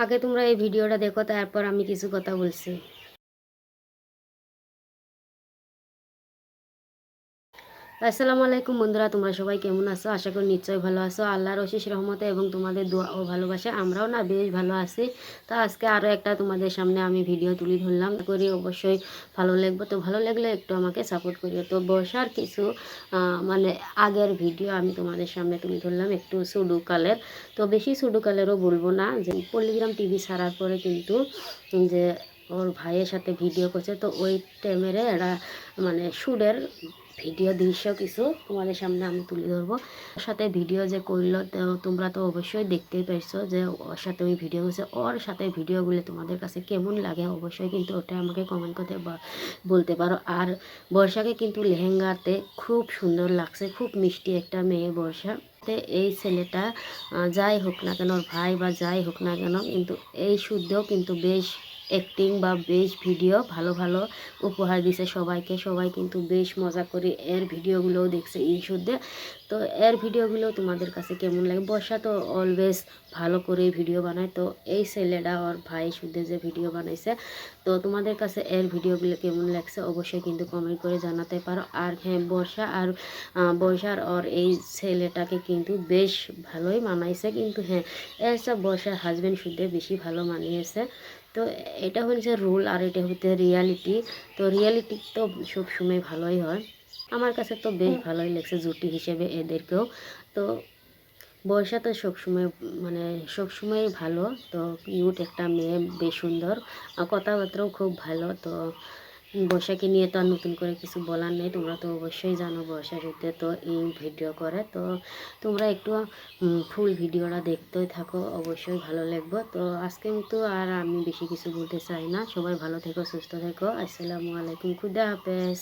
আগে তোমরা এই ভিডিওটা দেখো, তারপর আমি কিছু কথা বলছি। আসসালামু আলাইকুম বন্ধুরা, তোমরা সবাই কেমন আছো? আশা করি নিশ্চয়ই ভালো আছো। আল্লাহর অশেষ রহমতে এবং তোমাদের দোয়া ও ভালোবাসা আমরাও না বেশ ভালো আছি। তো আজকে আরও একটা তোমাদের সামনে আমি ভিডিও তুলে ধরলাম, করি অবশ্যই ভালো লাগবে। তো ভালো লাগলে একটু আমাকে সাপোর্ট করিও। তো বর্ষার কিছু মানে আগের ভিডিও আমি তোমাদের সামনে তুলে ধরলাম, একটু সুডুকালের। তো বেশি সুডুকালেরও বলবো না, যে পল্লিগ্রাম টিভি ছাড়ার পরে কিন্তু যে ওর ভাইয়ের সাথে ভিডিও করছে, তো ওই টাইমের এরা মানে সুরের ভিডিও দৃশ্য কিছু তোমাদের সামনে আমি তুলে ধরবো। ওর সাথে ভিডিও যে করলো, তো তোমরা তো অবশ্যই দেখতেই পাইছো যে ওর সাথে ওই ভিডিও করছে। ওর সাথে ভিডিওগুলো তোমাদের কাছে কেমন লাগে অবশ্যই কিন্তু ওটা আমাকে কমেন্ট করতে বলতে পারো। আর বর্ষাকে কিন্তু লেহেঙ্গাতে খুব সুন্দর লাগছে, খুব মিষ্টি একটা মেয়ে বর্ষা। এই ছেলেটা যাই হোক না কেন, ওর ভাই বা যাই হোক না কেন, কিন্তু এই শুদ্ধেও কিন্তু বেশ অ্যাক্টিং বা বেশ ভিডিও ভালো ভালো উপহার দিছে সবাইকে। সবাই কিন্তু বেশ মজা করে এর ভিডিওগুলোও দেখছে এই শুদ্ধে। তো এর ভিডিওগুলো তোমাদের কাছে কেমন লাগে? বর্ষা তো অলওয়েজ ভালো করে ভিডিও বানায়, তো এই ছেলেটা ওর ভাই শুদ্ধে যে ভিডিও বানাইছে, তো তোমাদের কাছে এর ভিডিওগুলো কেমন লাগছে অবশ্যই কিন্তু কমেন্ট করে জানাতে পারো। আর হ্যাঁ, বর্ষার ওর এই ছেলেটাকে কিন্তু বেশ ভালোই মানাইছে, কিন্তু হ্যাঁ, এর সব বর্ষার হাজব্যান্ড শুদ্ধে বেশি ভালো মানিয়েছে। তো এটা হচ্ছে রুল, আর এটা হচ্ছে রিয়ালিটি। তো রিয়ালিটি তো সব সময় ভালোই হয়। আমার কাছে তো বেশ ভালোই লাগছে জুটি হিসেবে এদেরকেও। তো বর্ষা তো সবসময় মানে সবসময় ভালো। তো কিউট একটা মেয়ে, বেশ সুন্দর, কথাবার্তাও খুব ভালো। তো বর্ষাকে নিয়ে তো আর নতুন করে কিছু বলার নেই, তোমরা তো অবশ্যই জানো বর্ষা ঋতুতে তো এই ভিডিও করে। তো তোমরা একটু ফুল ভিডিওটা দেখতেই থাকো, অবশ্যই ভালো লাগবে। তো আজকে মতো আর আমি বেশি কিছু বলতে চাই না। সবাই ভালো থেকো, সুস্থ থেকো। আসসালামু আলাইকুম, খুদা হাফেজ।